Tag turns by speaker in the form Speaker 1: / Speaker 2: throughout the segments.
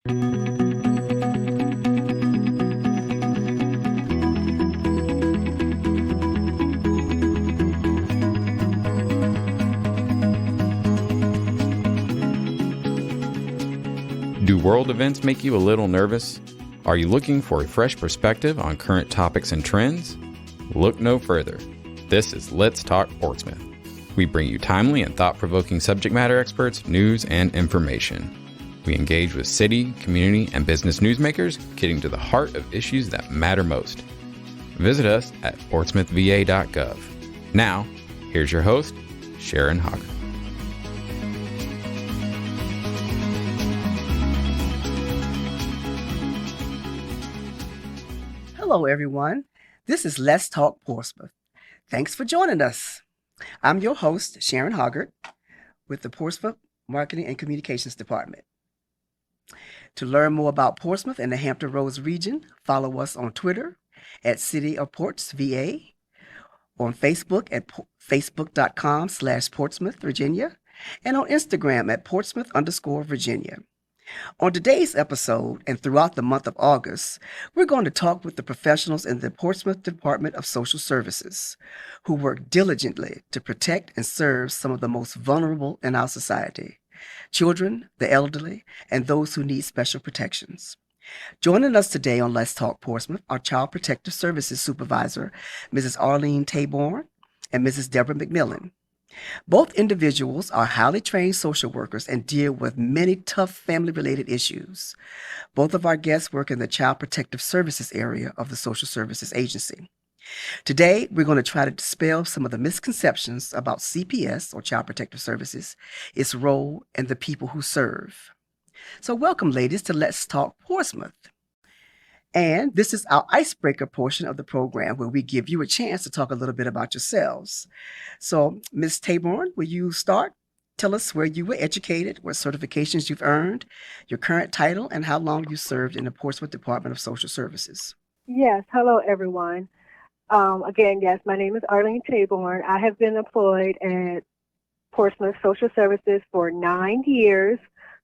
Speaker 1: Do world events make you a little nervous? Are you looking for a fresh perspective on current topics and trends? Look no further. This is Let's Talk Portsmouth. We bring you timely and thought-provoking subject matter experts, news, and information. We engage with city, community, and business newsmakers, getting to the heart of issues that matter most. Visit us at portsmouthva.gov. Now, here's your host, Sharon Hogger.
Speaker 2: Hello, everyone. This is Let's Talk Portsmouth. Thanks for joining us. I'm your host, Sharon Hoggart, with the Portsmouth Marketing and Communications Department. To learn more about Portsmouth and the Hampton Roads region, follow us on Twitter at City of Ports VA, on Facebook at facebook.com/Portsmouth, Virginia, and on Instagram at Portsmouth_Virginia. On today's episode and throughout the month of August, we're going to talk with the professionals in the Portsmouth Department of Social Services who work diligently to protect and serve some of the most vulnerable in our society: children, the elderly, and those who need special protections. Joining us today on Let's Talk Portsmouth are Child Protective Services Supervisor Mrs. Arlene Taborn and Mrs. Deborah McMillan. Both individuals are highly trained social workers and deal with many tough family-related issues. Both of our guests work in the Child Protective Services area of the Social Services Agency. Today, we're going to try to dispel some of the misconceptions about CPS, or Child Protective Services, its role, and the people who serve. So welcome, ladies, to Let's Talk Portsmouth. And this is our icebreaker portion of the program where we give you a chance to talk a little bit about yourselves. So, Ms. Taborn, will you start? Tell us where you were educated, what certifications you've earned, your current title, and how long you served in the Portsmouth Department of Social Services.
Speaker 3: Yes. Hello, everyone. Again, yes, my name is Arlene Taborn. I have been employed at Portsmouth Social Services for 9 years.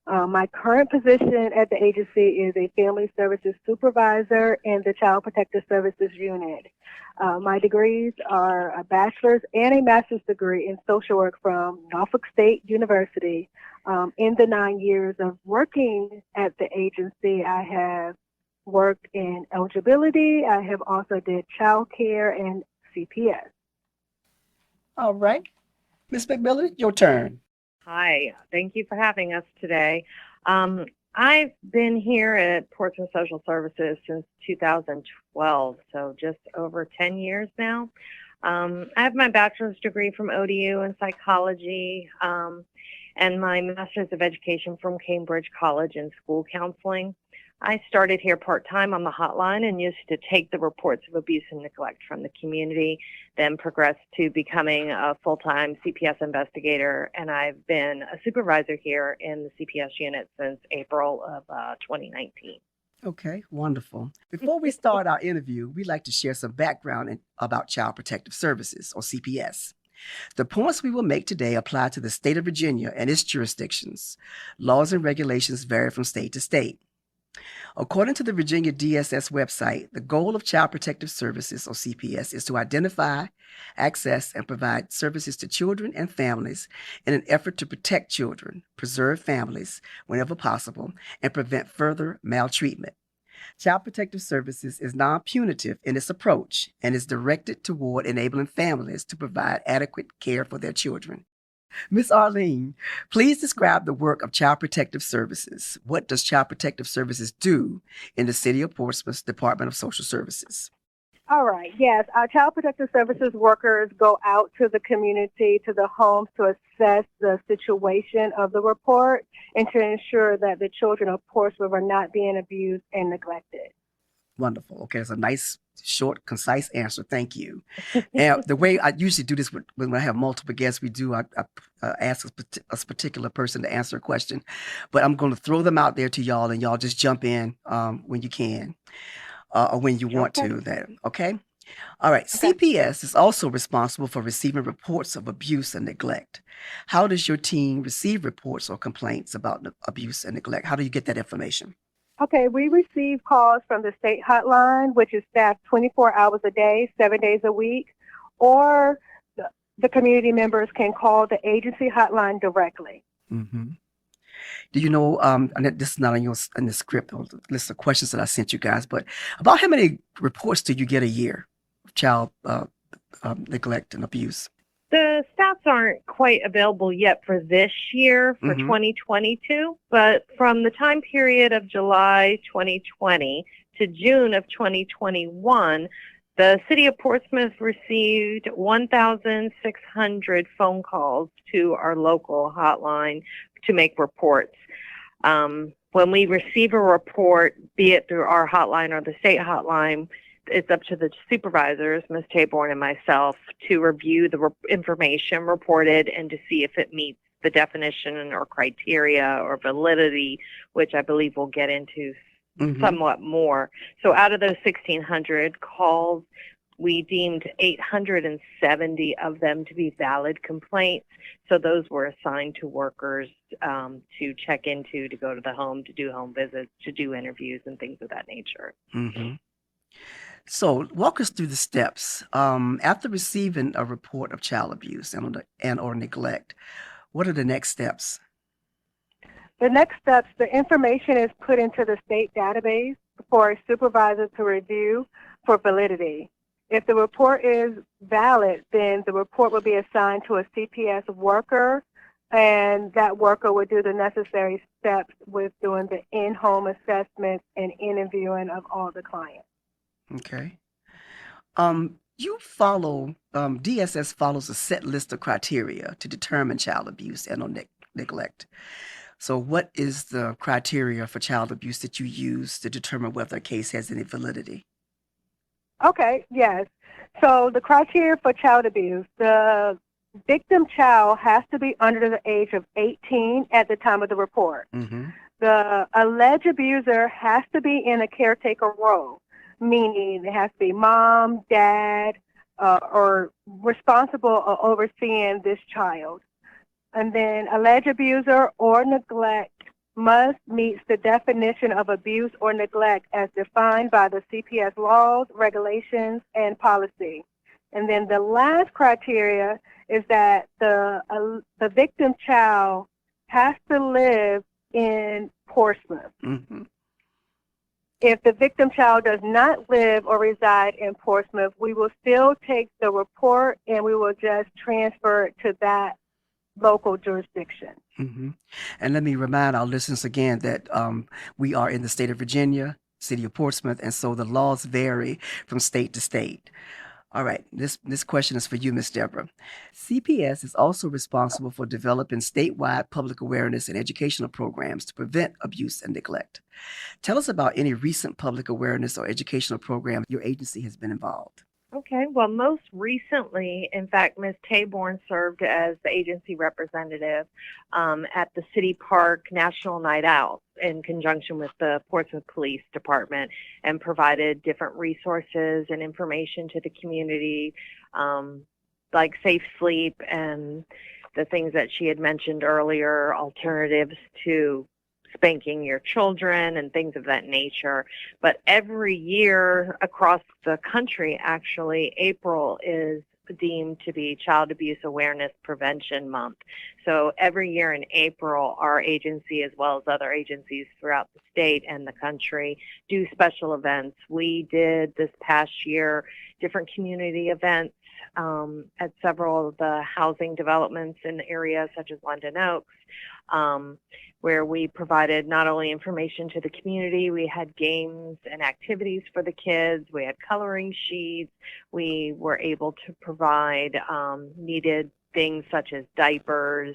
Speaker 3: My current position at the agency is a Family Services Supervisor in the Child Protective Services Unit. My degrees are a bachelor's and a master's degree in social work from Norfolk State University. In the 9 years of working at the agency, I have worked in eligibility. I have also did child care and CPS.
Speaker 2: All right. Ms. McMillan, your turn.
Speaker 4: Hi, thank you for having us today. I've been here at Portsmouth Social Services since 2012, so just over 10 years now. I have my bachelor's degree from ODU in psychology and my master's of education from Cambridge College in school counseling. I started here part-time on the hotline and used to take the reports of abuse and neglect from the community, then progressed to becoming a full-time CPS investigator, and I've been a supervisor here in the CPS unit since April of 2019.
Speaker 2: Okay, wonderful. Before we start our interview, we'd like to share some background about Child Protective Services, or CPS. The points we will make today apply to the state of Virginia and its jurisdictions. Laws and regulations vary from state to state. According to the Virginia DSS website, the goal of Child Protective Services, or CPS, is to identify, access, and provide services to children and families in an effort to protect children, preserve families whenever possible, and prevent further maltreatment. Child Protective Services is non-punitive in its approach and is directed toward enabling families to provide adequate care for their children. Ms. Arlene, please describe the work of Child Protective Services. What does Child Protective Services do in the City of Portsmouth's Department of Social Services?
Speaker 3: All right. Yes, our Child Protective Services workers go out to the community, to the homes, to assess the situation of the report and to ensure that the children of Portsmouth are not being abused and neglected.
Speaker 2: Wonderful. Okay, that's a nice, short, concise answer. Thank you. And the way I usually do this when I have multiple guests, I ask a particular person to answer a question, but I'm going to throw them out there to y'all, and y'all just jump in when you can or when you want to. Okay? All right. Okay. CPS is also responsible for receiving reports of abuse and neglect. How does your team receive reports or complaints about abuse and neglect? How do you get that information?
Speaker 3: Okay, we receive calls from the state hotline, which is staffed 24 hours a day, 7 days a week, or the community members can call the agency hotline directly.
Speaker 2: Mm-hmm. Do you know, and this is not in the script or the list of questions that I sent you guys, but about how many reports do you get a year of child neglect and abuse?
Speaker 4: The stats aren't quite available yet for this year, for 2022, but from the time period of July 2020 to June of 2021, the city of Portsmouth received 1,600 phone calls to our local hotline to make reports. When we receive a report, be it through our hotline or the state hotline, it's up to the supervisors, Ms. Taborn and myself, to review the information reported and to see if it meets the definition or criteria or validity, which I believe we'll get into somewhat more. So out of those 1,600 calls, we deemed 870 of them to be valid complaints. So those were assigned to workers to check into, to go to the home, to do home visits, to do interviews and things of that nature.
Speaker 2: So walk us through the steps. After receiving a report of child abuse and or neglect, what are the next steps?
Speaker 3: The next steps, the information is put into the state database for a supervisor to review for validity. If the report is valid, then the report will be assigned to a CPS worker, and that worker would do the necessary steps with doing the in-home assessments and interviewing of all the clients.
Speaker 2: Okay. DSS follows a set list of criteria to determine child abuse and or neglect. So what is the criteria for child abuse that you use to determine whether a case has any validity?
Speaker 3: Okay, yes. So the criteria for child abuse, the victim child has to be under the age of 18 at the time of the report. The alleged abuser has to be in a caretaker role, meaning it has to be mom, dad, or responsible or overseeing this child. And then alleged abuser or neglect must meet the definition of abuse or neglect as defined by the CPS laws, regulations, and policy. And then the last criteria is that the victim child has to live in Portsmouth. If the victim child does not live or reside in Portsmouth, we will still take the report and we will just transfer it to that local jurisdiction.
Speaker 2: And let me remind our listeners again that we are in the state of Virginia, city of Portsmouth, and so the laws vary from state to state. All right, this question is for you, Ms. Deborah. CPS is also responsible for developing statewide public awareness and educational programs to prevent abuse and neglect. Tell us about any recent public awareness or educational program your agency has been involved.
Speaker 4: Okay, well, most recently, in fact, Ms. Taborn served as the agency representative at the City Park National Night Out in conjunction with the Portsmouth Police Department and provided different resources and information to the community, like safe sleep and the things that she had mentioned earlier, alternatives to spanking your children and things of that nature. But every year across the country, actually, April is deemed to be Child Abuse Awareness Prevention Month. So every year in April, our agency, as well as other agencies throughout the state and the country, do special events. We did this past year different community events at several of the housing developments in the area, such as London Oaks, where we provided not only information to the community, we had games and activities for the kids, we had coloring sheets, we were able to provide needed things such as diapers,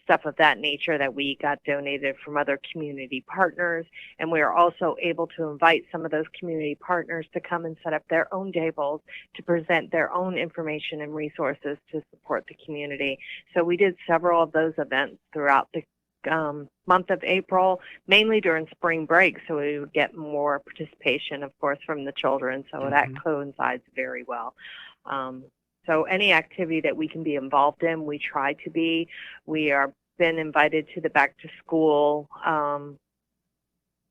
Speaker 4: stuff of that nature that we got donated from other community partners. And we are also able to invite some of those community partners to come and set up their own tables to present their own information and resources to support the community. So we did several of those events throughout the month of April, mainly during spring break, so we would get more participation, of course, from the children. So that coincides very well. So any activity that we can be involved in, we try to be. We are been invited to the back to school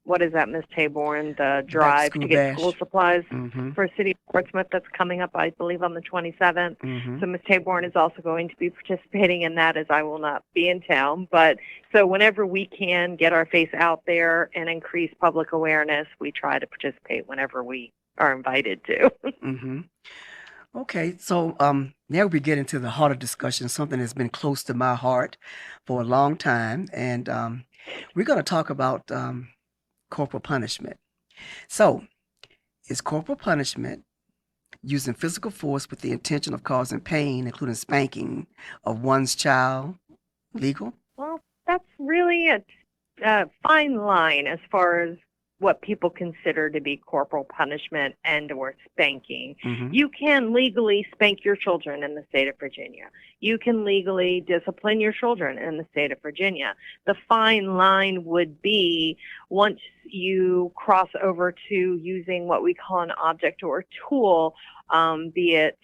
Speaker 4: what is that, Ms. Taborn, the
Speaker 2: Back to
Speaker 4: drive
Speaker 2: school
Speaker 4: to get school
Speaker 2: bash.
Speaker 4: supplies
Speaker 2: Mm-hmm.
Speaker 4: for City of Portsmouth that's coming up, I believe, on the 27th.
Speaker 2: Mm-hmm.
Speaker 4: So Ms. Taborn is also going to be participating in that, as I will not be in town. But so whenever we can get our face out there and increase public awareness, we try to participate whenever we are invited to.
Speaker 2: Mm-hmm. Okay, so now we get into the harder discussion, something that's been close to my heart for a long time, and we're going to talk about corporal punishment. So, is corporal punishment using physical force with the intention of causing pain, including spanking, of one's child, legal?
Speaker 4: Well, that's really a fine line as far as what people consider to be corporal punishment and or spanking.
Speaker 2: Mm-hmm.
Speaker 4: You can legally spank your children in the state of Virginia. You can legally discipline your children in the state of Virginia. The fine line would be once you cross over to using what we call an object or tool, be it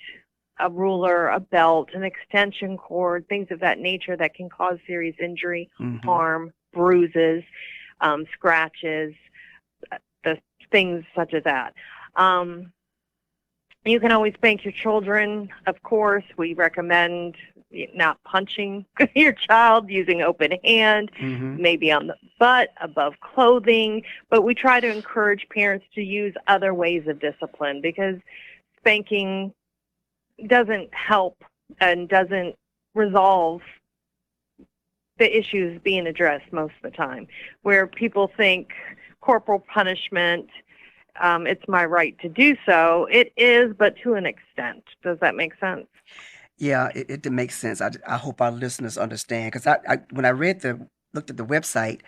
Speaker 4: a ruler, a belt, an extension cord, things of that nature that can cause serious injury,
Speaker 2: Mm-hmm.
Speaker 4: harm, bruises, scratches, the things such as that. You can always spank your children, of course. We recommend not punching your child, using open hand,
Speaker 2: Mm-hmm.
Speaker 4: maybe on the butt, above clothing, but we try to encourage parents to use other ways of discipline because spanking doesn't help and doesn't resolve the issues being addressed most of the time, where people think corporal punishment, it's my right to do so. It is, but to an extent. Does that make sense?
Speaker 2: Yeah, it makes sense. I hope our listeners understand because when I looked at the website,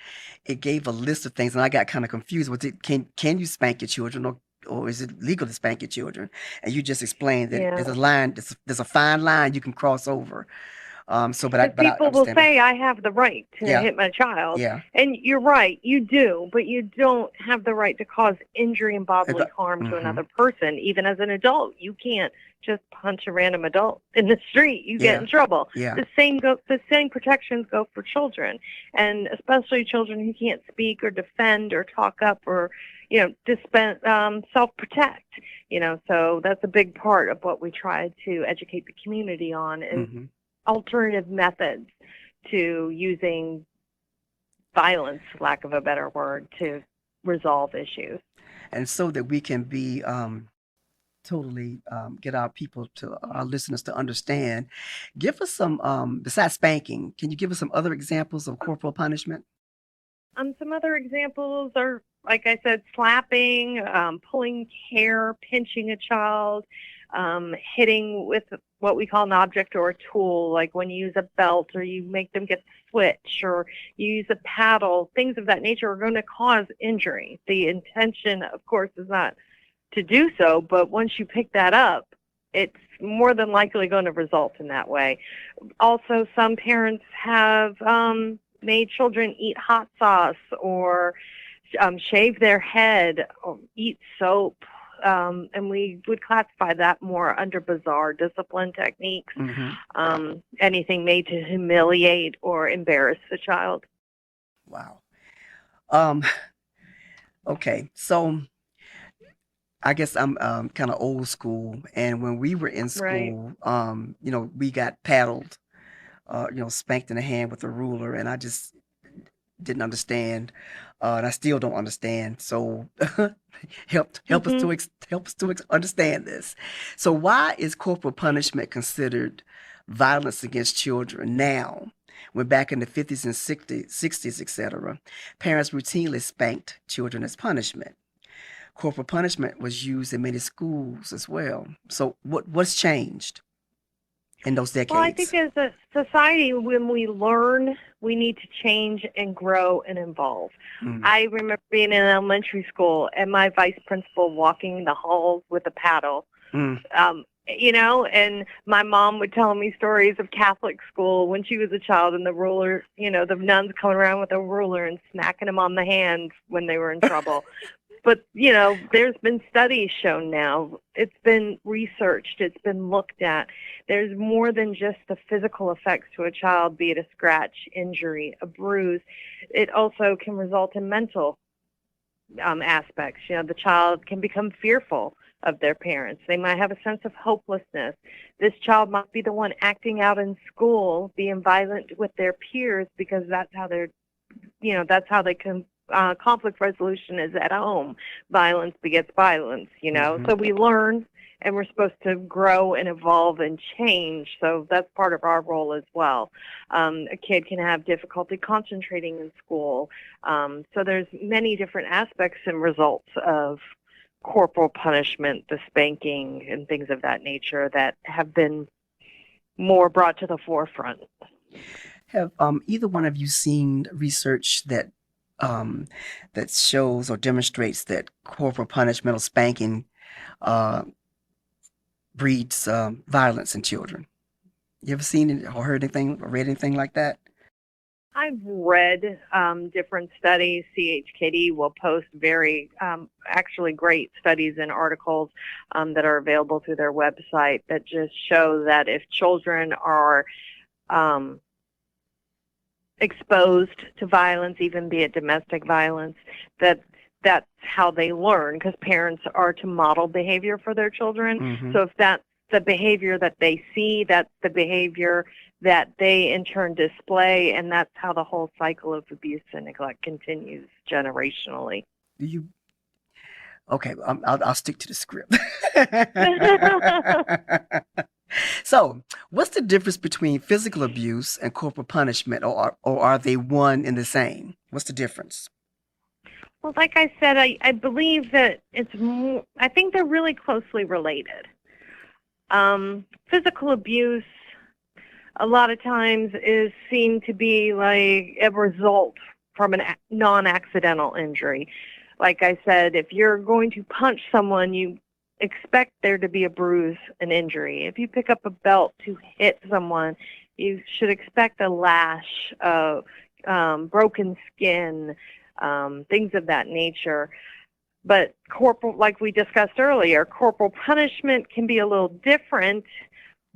Speaker 2: it gave a list of things and I got kind of confused. Can you spank your children or is it legal to spank your children? And you just explained that
Speaker 4: Yeah.
Speaker 2: there's a line, there's a fine line you can cross over. But I
Speaker 4: People will
Speaker 2: understand.
Speaker 4: say, I have the right to
Speaker 2: Yeah.
Speaker 4: hit my child.
Speaker 2: Yeah.
Speaker 4: And you're right, you do, but you don't have the right to cause injury and bodily harm to
Speaker 2: Mhm.
Speaker 4: another person. Even as an adult, you can't just punch a random adult in the street. You
Speaker 2: Yeah.
Speaker 4: get in trouble.
Speaker 2: Yeah.
Speaker 4: The same protections go for children, and especially children who can't speak or defend or talk up or, self-protect. So that's a big part of what we try to educate the community on is
Speaker 2: Mhm.
Speaker 4: alternative methods to using violence, lack of a better word, to resolve issues.
Speaker 2: And so that we can be totally get our listeners to understand. Give us some besides spanking. Can you give us some other examples of corporal punishment?
Speaker 4: Some other examples are, like I said, slapping, pulling hair, pinching a child, hitting with what we call an object or a tool, like when you use a belt or you make them get the switch or you use a paddle. Things of that nature are going to cause injury. The intention, of course, is not to do so, but once you pick that up, it's more than likely going to result in that way. Also, some parents have made children eat hot sauce or shave their head or eat soap, and we would classify that more under bizarre discipline techniques.
Speaker 2: Mm-hmm.
Speaker 4: Anything made to humiliate or embarrass the child.
Speaker 2: Wow. Okay, so I guess I'm kind of old school, and when we were in school, we got paddled, spanked in the hand with a ruler, and I just didn't understand, and I still don't understand. So help us to understand this. So why is corporal punishment considered violence against children now, when back in the 50s and 60s, etc., parents routinely spanked children as punishment? Corporal punishment was used in many schools as well. So what's changed in those decades?
Speaker 4: Well, I think as a society, when we learn, we need to change and grow and evolve. I remember being in elementary school and my vice principal walking the halls with a paddle, and my mom would tell me stories of Catholic school when she was a child and the ruler, the nuns coming around with a ruler and smacking them on the hand when they were in trouble. But, there's been studies shown now. It's been researched. It's been looked at. There's more than just the physical effects to a child, be it a scratch, injury, a bruise. It also can result in mental aspects. The child can become fearful of their parents. They might have a sense of hopelessness. This child might be the one acting out in school, being violent with their peers because that's how that's how they can. Conflict resolution is at home. Violence begets violence,
Speaker 2: Mm-hmm.
Speaker 4: So we learn, and we're supposed to grow and evolve and change. So that's part of our role as well. A kid can have difficulty concentrating in school. So there's many different aspects and results of corporal punishment, the spanking, and things of that nature that have been more brought to the forefront.
Speaker 2: Have either one of you seen research that shows or demonstrates that corporal punishment or spanking breeds violence in children? You ever seen it or heard anything or read anything like that?
Speaker 4: I've read different studies. CHKD will post very actually great studies and articles that are available through their website that just show that if children are exposed to violence, even be it domestic violence, that's how they learn, because parents are to model behavior for their children.
Speaker 2: Mm-hmm.
Speaker 4: So if that's the behavior that they see, that's the behavior that they in turn display, and that's how the whole cycle of abuse and neglect continues generationally.
Speaker 2: Do you? Okay, I'll stick to the script. So, what's the difference between physical abuse and corporal punishment, or are they one and the same? What's the difference?
Speaker 4: Well, like I said, I believe that it's more, I think they're really closely related. Physical abuse a lot of times is seen to be like a result from a non-accidental injury. Like I said, if you're going to punch someone, you expect there to be a bruise, an injury. If you pick up a belt to hit someone, you should expect a lash, broken skin, things of that nature. But corporal, like we discussed earlier, corporal punishment can be a little different,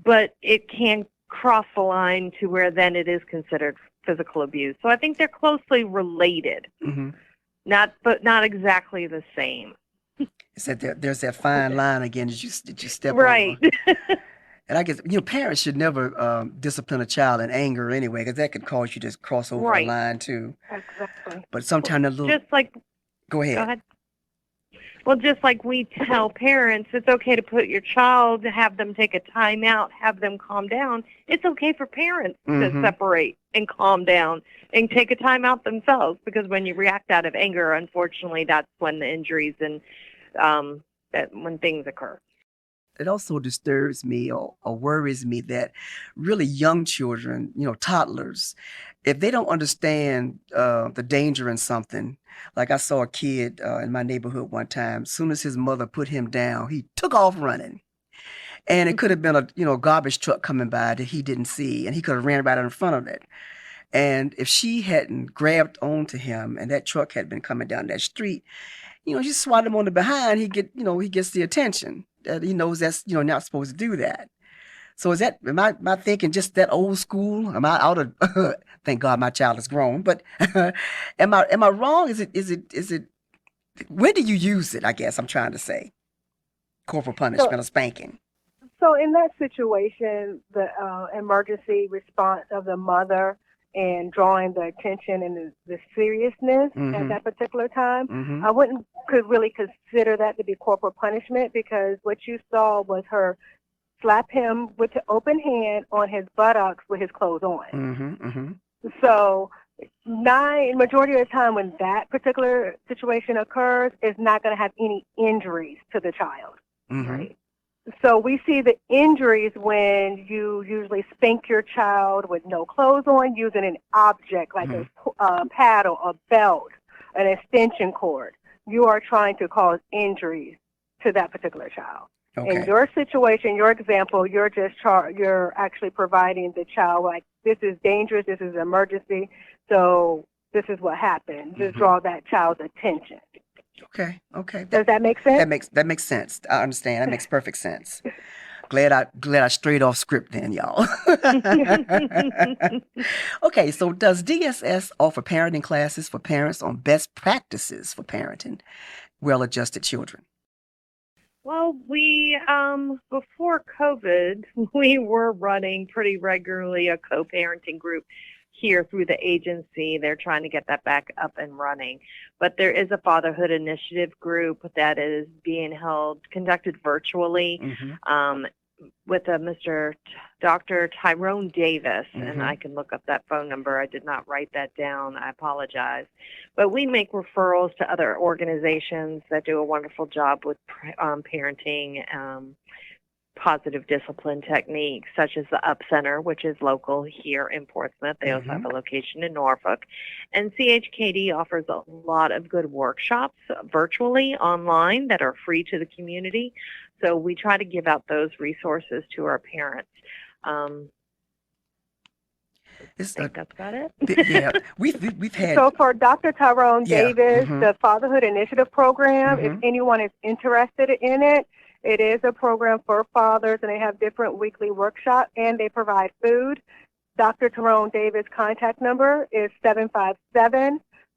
Speaker 4: but it can cross the line to where then it is considered physical abuse. So I think they're closely related,
Speaker 2: Mm-hmm.
Speaker 4: but not exactly the same.
Speaker 2: It's that there's that fine line again that you step
Speaker 4: Right.
Speaker 2: over. And I guess parents should never discipline a child in anger anyway, because that could cause you to cross over a
Speaker 4: Right.
Speaker 2: line too.
Speaker 3: Exactly.
Speaker 2: But sometimes a little.
Speaker 4: Just like,
Speaker 2: Go ahead.
Speaker 4: go ahead. Well, just like we tell parents, it's okay to put your child, have them take a time out, have them calm down. It's okay for parents
Speaker 2: Mm-hmm.
Speaker 4: to separate and calm down and take a time out themselves, because when you react out of anger, unfortunately, that's when the injuries and when things occur.
Speaker 2: It also disturbs me or worries me that really young children, toddlers, if they don't understand the danger in something, like I saw a kid in my neighborhood one time, as soon as his mother put him down, he took off running. And it could have been a garbage truck coming by that he didn't see, and he could have ran right in front of it. And if she hadn't grabbed onto him and that truck had been coming down that street, she swat him on the behind, he gets the attention. He knows that's, not supposed to do that. So am I thinking just that old school? Am I out of, thank God my child is grown, but am I wrong? Is it, when do you use it? I guess I'm trying to say corporal punishment or spanking.
Speaker 3: So in that situation, the emergency response of the mother and drawing the attention and the seriousness
Speaker 2: Mm-hmm.
Speaker 3: at that particular time,
Speaker 2: Mm-hmm.
Speaker 3: I could really consider that to be corporal punishment, because what you saw was her slap him with the open hand on his buttocks with his clothes on.
Speaker 2: Mm-hmm. Mm-hmm.
Speaker 3: So majority of the time when that particular situation occurs, it's not going to have any injuries to the child.
Speaker 2: Mm-hmm.
Speaker 3: Right. So we see the injuries when you usually spank your child with no clothes on, using an object like a paddle, a belt, an extension cord. You are trying to cause injuries to that particular child.
Speaker 2: Okay.
Speaker 3: In your situation, your example, you're actually providing the child, like, this is dangerous, this is an emergency, so this is what happened. Just draw that child's attention.
Speaker 2: Okay.
Speaker 3: Does that make sense?
Speaker 2: That makes sense. I understand. That makes perfect sense. Glad I strayed off script then, y'all. Okay, so does DSS offer parenting classes for parents on best practices for parenting well-adjusted children?
Speaker 4: Well, we, before COVID, we were running pretty regularly a co-parenting group here through the agency. They're trying to get that back up and running. But there is a fatherhood initiative group that is being conducted virtually. With a Dr. Tyrone Davis, and I can look up that phone number. I did not write that down. I apologize. But we make referrals to other organizations that do a wonderful job with parenting, positive discipline techniques, such as the Up Center, which is local here in Portsmouth. They also have a location in Norfolk. And CHKD offers a lot of good workshops virtually online that are free to the community. So we try to give out those resources to our parents. I think that's about it.
Speaker 2: Yeah, we've had.
Speaker 3: So for Dr. Tyrone Davis, the Fatherhood Initiative Program, if anyone is interested in it, it is a program for fathers, and they have different weekly workshops, and they provide food. Dr. Tyrone Davis' contact number is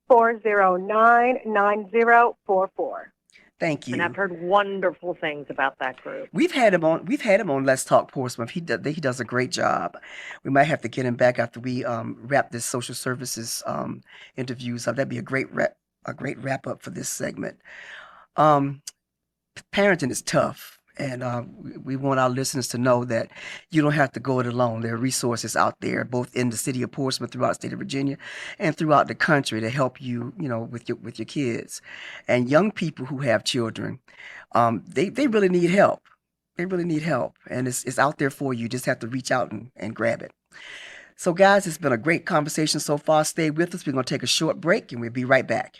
Speaker 3: 757-409-9044.
Speaker 2: Thank you.
Speaker 4: And I've heard wonderful things about that group.
Speaker 2: We've had him on Let's Talk Portsmouth. He does a great job. We might have to get him back after we wrap this social services interviews up. That'd be a great wrap up for this segment. Parenting is tough, and we want our listeners to know that you don't have to go it alone. There are resources out there, both in the city of Portsmouth, throughout the state of Virginia, and throughout the country to help you, with your kids. And young people who have children, they really need help. They really need help, and it's out there for you. You just have to reach out and grab it. So, guys, it's been a great conversation so far. Stay with us. We're going to take a short break, and we'll be right back.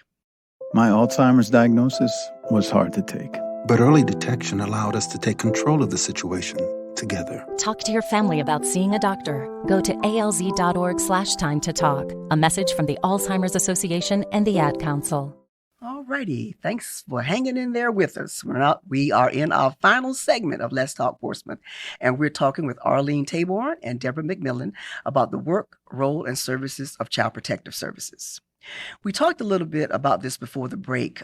Speaker 5: My Alzheimer's diagnosis was hard to take.
Speaker 6: But early detection allowed us to take control of the situation together.
Speaker 7: Talk to your family about seeing a doctor. Go to alz.org/time to talk. A message from the Alzheimer's Association and the Ad Council.
Speaker 2: All righty. Thanks for hanging in there with us. We are in our final segment of Let's Talk Portsmouth, and we're talking with Arlene Taborn and Deborah McMillan about the work, role, and services of Child Protective Services. We talked a little bit about this before the break.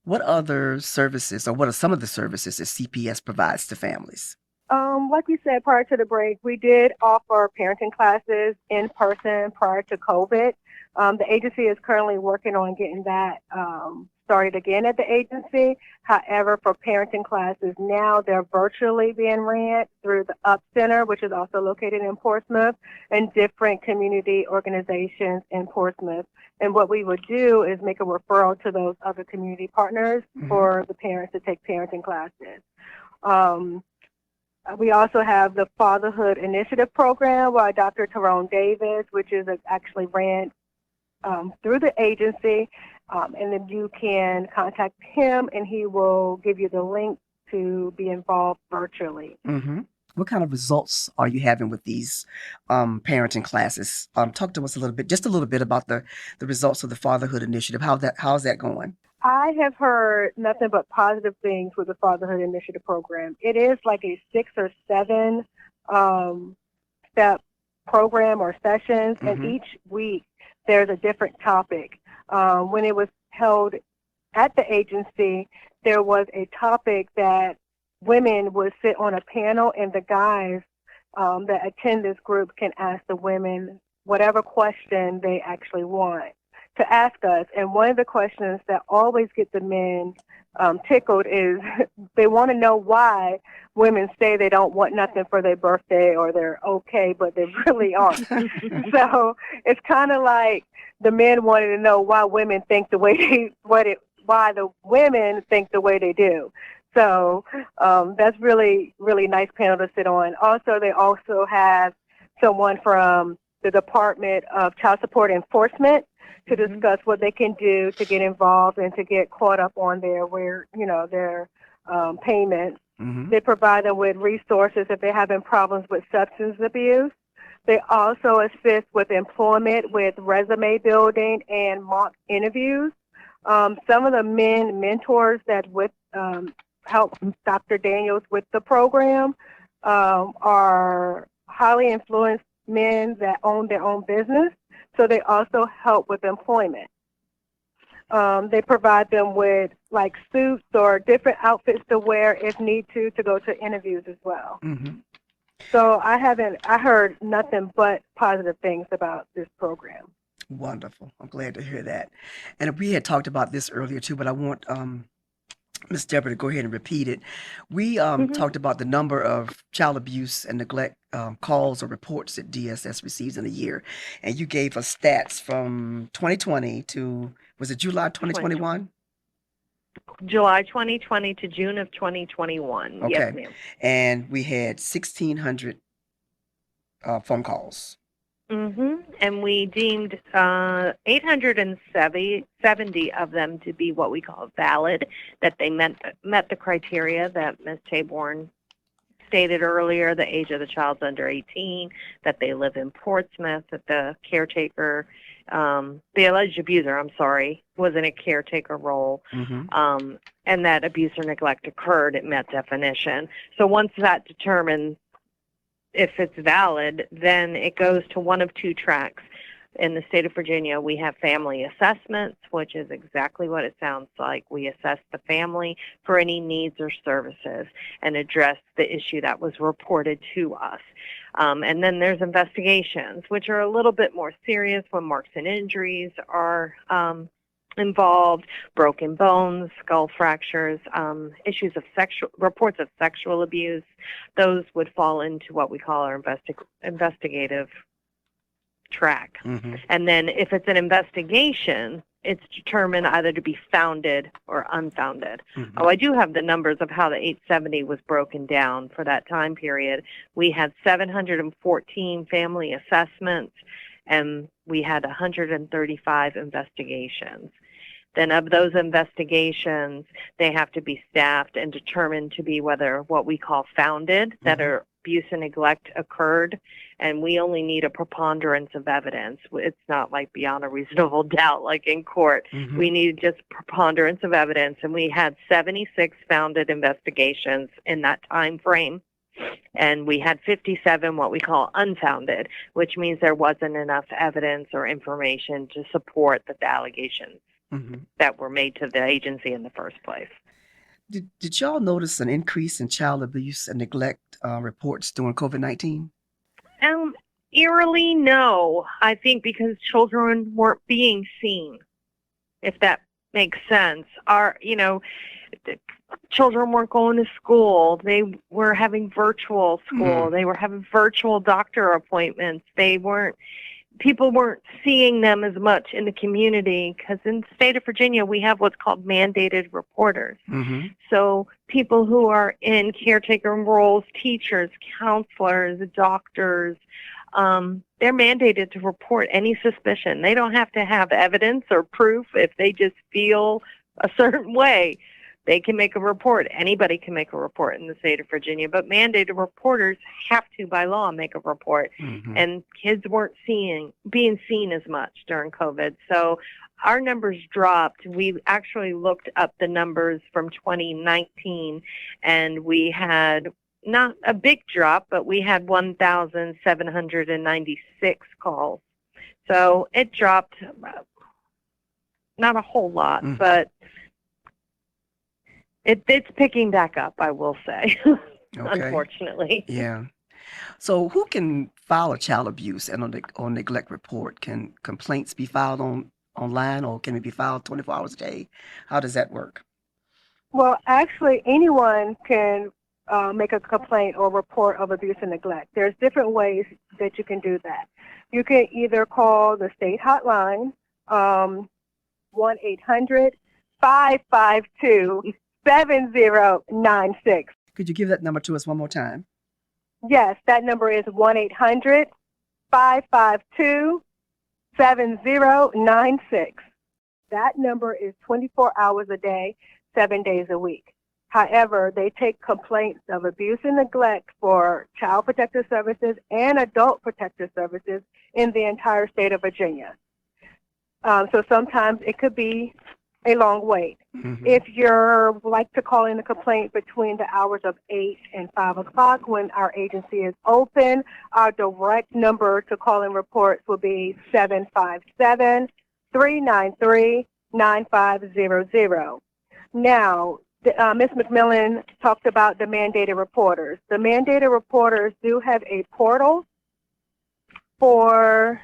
Speaker 2: What other services, or what are some of the services that CPS provides to families?
Speaker 3: Like we said prior to the break, we did offer parenting classes in person prior to COVID. The agency is currently working on getting that started again at the agency. However, for parenting classes now, they're virtually being ran through the Up Center, which is also located in Portsmouth, and different community organizations in Portsmouth. And what we would do is make a referral to those other community partners for the parents to take parenting classes. We also have the Fatherhood Initiative Program by Dr. Tyrone Davis, which is actually ran through the agency. And then you can contact him, and he will give you the link to be involved virtually.
Speaker 2: What kind of results are you having with these parenting classes? Talk to us just a little bit about the results of the Fatherhood Initiative. How's that going?
Speaker 3: I have heard nothing but positive things with the Fatherhood Initiative Program. It is like a 6 or 7 step program or sessions, and each week there's a different topic. When it was held at the agency, there was a topic that women would sit on a panel, and the guys that attend this group can ask the women whatever question they actually want to ask us. And one of the questions that always get the men tickled is they want to know why women say they don't want nothing for their birthday or they're okay, but they really aren't. So it's kind of like the men wanted to know why women think the way why the women think the way they do. So that's really, really nice panel to sit on. Also, they also have someone from the Department of Child Support Enforcement to discuss what they can do to get involved and to get caught up on their payments. They provide them with resources if they're having problems with substance abuse. They also assist with employment, with resume building and mock interviews. Some of the mentors that help Dr. Daniels with the program are highly influenced men that own their own business, so they also help with employment. They provide them with like suits or different outfits to wear if need to go to interviews as well.
Speaker 2: Mm-hmm.
Speaker 3: So I heard nothing but positive things about this program.
Speaker 2: Wonderful. I'm glad to hear that. And we had talked about this earlier too, but I want Ms. Deborah to go ahead and repeat it. We talked about the number of child abuse and neglect calls or reports that DSS receives in a year. And you gave us stats from 2020 to, was it July 2021?
Speaker 4: July 2020 to June of 2021.
Speaker 2: Okay.
Speaker 4: Yes, ma'am.
Speaker 2: And we had 1,600 phone calls.
Speaker 4: And we deemed 870 of them to be what we call valid, that they met the criteria that Ms. Taborn stated earlier, the age of the child's under 18, that they live in Portsmouth, that the caretaker, the alleged abuser, was in a caretaker role, and that abuse or neglect occurred. It met definition. So once that determined if it's valid, then it goes to one of two tracks. In the state of Virginia, we have family assessments, which is exactly what it sounds like. We assess the family for any needs or services and address the issue that was reported to us. And then there's investigations, which are a little bit more serious when marks and injuries are involved, broken bones, skull fractures, issues of reports of sexual abuse. Those would fall into what we call our investigative track. And then if it's an investigation, it's determined either to be founded or unfounded. I do have the numbers of how the 870 was broken down for that time period. We had 714 family assessments, and we had 135 investigations. Then of those investigations, they have to be staffed and determined to be whether what we call founded, that are abuse and neglect occurred, and we only need a preponderance of evidence. It's not like beyond a reasonable doubt like in court. We need just preponderance of evidence, and we had 76 founded investigations in that time frame. And we had 57 what we call unfounded, which means there wasn't enough evidence or information to support the allegations that were made to the agency in the first place.
Speaker 2: Did y'all notice an increase in child abuse and neglect reports during COVID-19?
Speaker 4: Eerily, no. I think because children weren't being seen, if that makes sense. Children weren't going to school. They were having virtual school. They were having virtual doctor appointments. People weren't seeing them as much in the community, because in the state of Virginia, we have what's called mandated reporters. So people who are in caretaker roles, teachers, counselors, doctors, they're mandated to report any suspicion. They don't have to have evidence or proof. If they just feel a certain way, they can make a report. Anybody can make a report in the state of Virginia, but mandated reporters have to, by law, make a report. And kids weren't being seen as much during COVID. So our numbers dropped. We actually looked up the numbers from 2019, and we had not a big drop, but we had 1,796 calls. So it dropped, not a whole lot, but it's picking back up, I will say, unfortunately.
Speaker 2: Yeah. So who can file a child abuse and or neglect report? Can complaints be filed online, or can it be filed 24 hours a day? How does that work?
Speaker 3: Well, actually, anyone can make a complaint or report of abuse and neglect. There's different ways that you can do that. You can either call the state hotline, 1-800-552-7096.
Speaker 2: Could you give that number to us one more time?
Speaker 3: Yes, that number is 1-800-552-7096. That number is 24 hours a day, 7 days a week. However, they take complaints of abuse and neglect for Child Protective Services and Adult Protective Services in the entire state of Virginia. So sometimes it could be a long wait.
Speaker 2: Mm-hmm.
Speaker 3: If you're like to call in a complaint between the hours of 8 and 5 o'clock when our agency is open, our direct number to call in reports will be 757-393-9500. Now, Ms. McMillan talked about the mandated reporters. The mandated reporters do have a portal for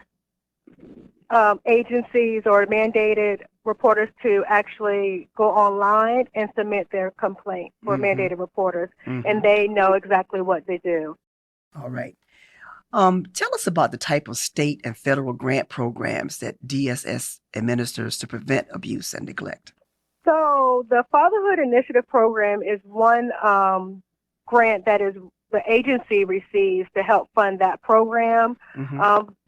Speaker 3: agencies or mandated reporters to actually go online and submit their complaint for mandated reporters, and they know exactly what they do.
Speaker 2: All right. Tell us about the type of state and federal grant programs that DSS administers to prevent abuse and neglect.
Speaker 3: So the Fatherhood Initiative Program is one grant that is the agency receives to help fund that program.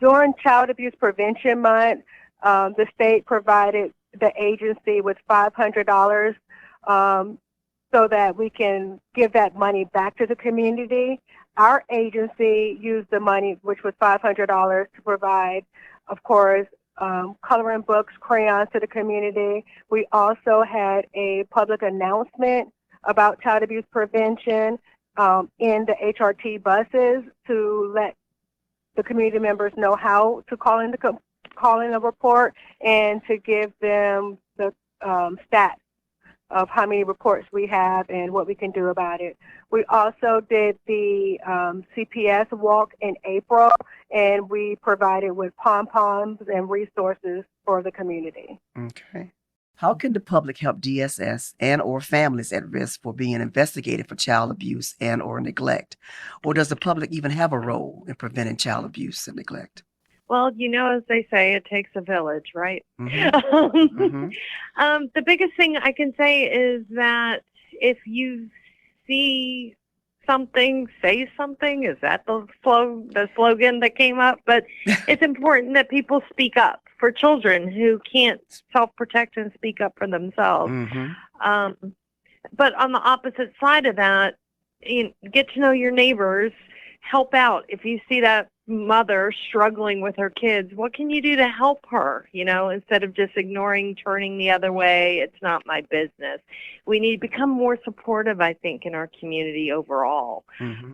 Speaker 3: During Child Abuse Prevention Month, the state provided the agency with $500 so that we can give that money back to the community. Our agency used the money, which was $500, to provide, of course, coloring books, crayons to the community. We also had a public announcement about child abuse prevention in the HRT buses to let the community members know how to call in a report and to give them the stats of how many reports we have and what we can do about it. We also did the CPS walk in April, and we provided with pom-poms and resources for the community.
Speaker 2: Okay. How can the public help DSS and or families at risk for being investigated for child abuse and or neglect? Or does the public even have a role in preventing child abuse and neglect?
Speaker 4: Well, as they say, it takes a village, right?
Speaker 2: Mm-hmm.
Speaker 4: The biggest thing I can say is that if you see something, say something. Is that the slogan that came up? But it's important that people speak up for children who can't self-protect and speak up for themselves. But on the opposite side of that, get to know your neighbors, help out. If you see that mother struggling with her kids, what can you do to help her? Instead of just ignoring, turning the other way, it's not my business. We need to become more supportive, I think, in our community overall.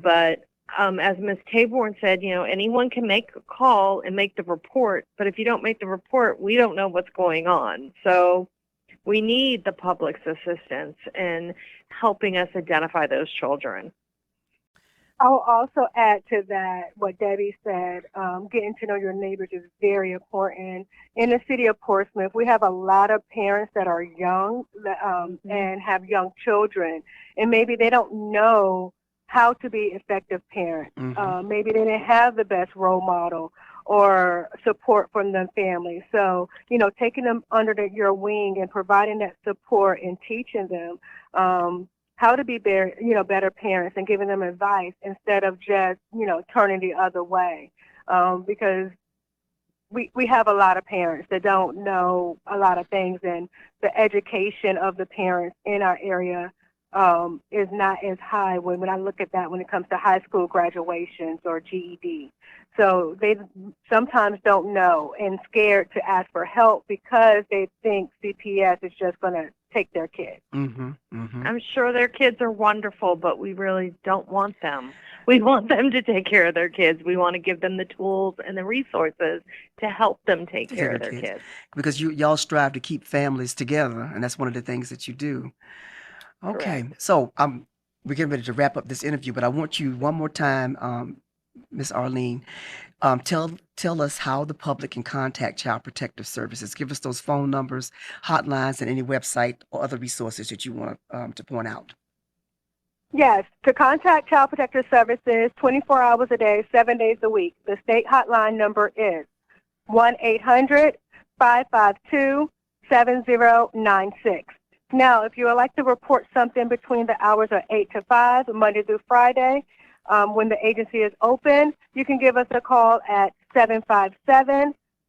Speaker 4: But as Ms. Taborn said, anyone can make a call and make the report, but if you don't make the report, we don't know what's going on. So we need the public's assistance in helping us identify those children.
Speaker 3: I'll also add to that what Debbie said. Getting to know your neighbors is very important. In the city of Portsmouth, we have a lot of parents that are young and have young children, and maybe they don't know how to be effective parents. Maybe they didn't have the best role model or support from the family. So, taking them under your wing and providing that support and teaching them how to be better parents and giving them advice instead of just, turning the other way. Because we have a lot of parents that don't know a lot of things, and the education of the parents in our area is not as high when I look at that when it comes to high school graduations or GED. So they sometimes don't know and scared to ask for help because they think CPS is just going to take their kids.
Speaker 4: I'm sure their kids are wonderful, but we really don't want them. We want them to take care of their kids. We want to give them the tools and the resources to help them take care of their kids.
Speaker 2: Because y'all strive to keep families together, and that's one of the things that you do. Okay, correct. So we're getting ready to wrap up this interview, but I want you one more time, Ms. Arlene, tell us how the public can contact Child Protective Services. Give us those phone numbers, hotlines, and any website or other resources that you want to point out.
Speaker 3: Yes, to contact Child Protective Services 24 hours a day, 7 days a week. The state hotline number is 1-800-552-7096. Now, if you would like to report something between the hours of 8 to 5, Monday through Friday, when the agency is open, you can give us a call at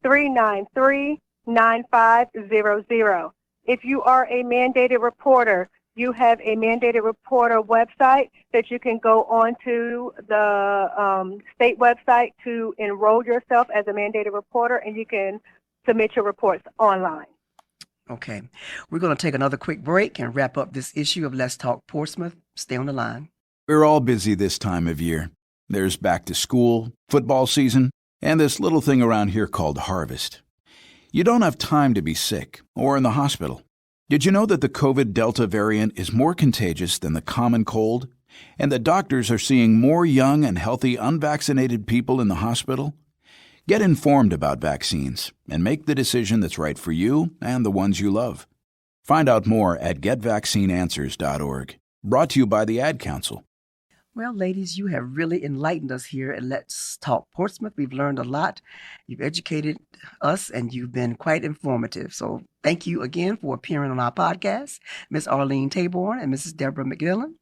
Speaker 3: 757-393-9500. If you are a mandated reporter, you have a mandated reporter website that you can go onto the state website to enroll yourself as a mandated reporter, and you can submit your reports online.
Speaker 2: Okay. We're going to take another quick break and wrap up this issue of Let's Talk Portsmouth. Stay on the line.
Speaker 8: We're all busy this time of year. There's back to school, football season, and this little thing around here called harvest. You don't have time to be sick or in the hospital. Did you know that the COVID Delta variant is more contagious than the common cold, and that doctors are seeing more young and healthy unvaccinated people in the hospital? Get informed about vaccines and make the decision that's right for you and the ones you love. Find out more at getvaccineanswers.org. Brought to you by the Ad Council.
Speaker 2: Well, ladies, you have really enlightened us here at Let's Talk Portsmouth. We've learned a lot. You've educated us, and you've been quite informative. So thank you again for appearing on our podcast, Miss Arlene Taborn and Mrs. Deborah McMillan.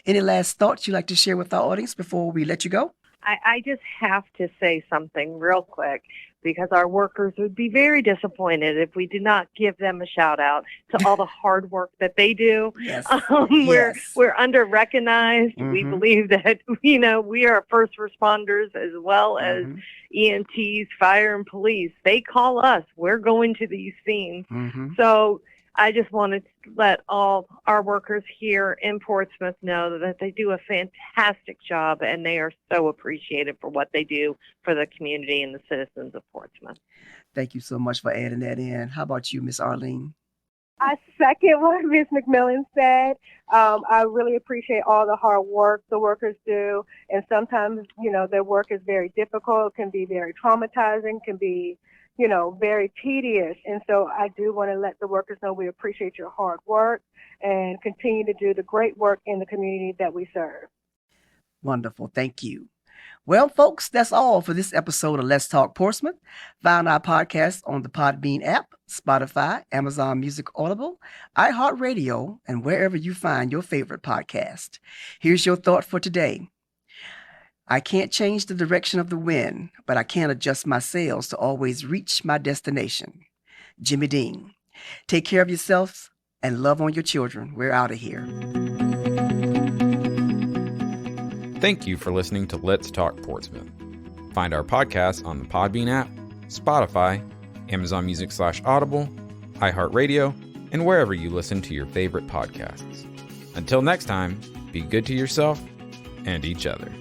Speaker 2: Any last thoughts you'd like to share with our audience before we let you go?
Speaker 4: I just have to say something real quick, because our workers would be very disappointed if we did not give them a shout out to all the hard work that they do.
Speaker 2: Yes.
Speaker 4: We're under-recognized.
Speaker 2: Mm-hmm.
Speaker 4: We believe that, we are first responders as well as EMTs, fire, and police. They call us. We're going to these scenes.
Speaker 2: Mm-hmm.
Speaker 4: So I just wanted to let all our workers here in Portsmouth know that they do a fantastic job, and they are so appreciated for what they do for the community and the citizens of Portsmouth.
Speaker 2: Thank you so much for adding that in. How about you, Miss Arlene?
Speaker 3: I second what Ms. McMillan said. I really appreciate all the hard work the workers do. And sometimes, their work is very difficult, can be very traumatizing, can be, very tedious. And so I do want to let the workers know we appreciate your hard work and continue to do the great work in the community that we serve.
Speaker 2: Wonderful. Thank you. Well, folks, that's all for this episode of Let's Talk Portsmouth. Find our podcast on the Podbean app, Spotify, Amazon Music Audible, iHeartRadio, and wherever you find your favorite podcast. Here's your thought for today. I can't change the direction of the wind, but I can adjust my sails to always reach my destination. Jimmy Dean. Take care of yourselves and love on your children. We're out of here.
Speaker 1: Thank you for listening to Let's Talk Portsmouth. Find our podcasts on the Podbean app, Spotify, Amazon Music/Audible, iHeartRadio, and wherever you listen to your favorite podcasts. Until next time, be good to yourself and each other.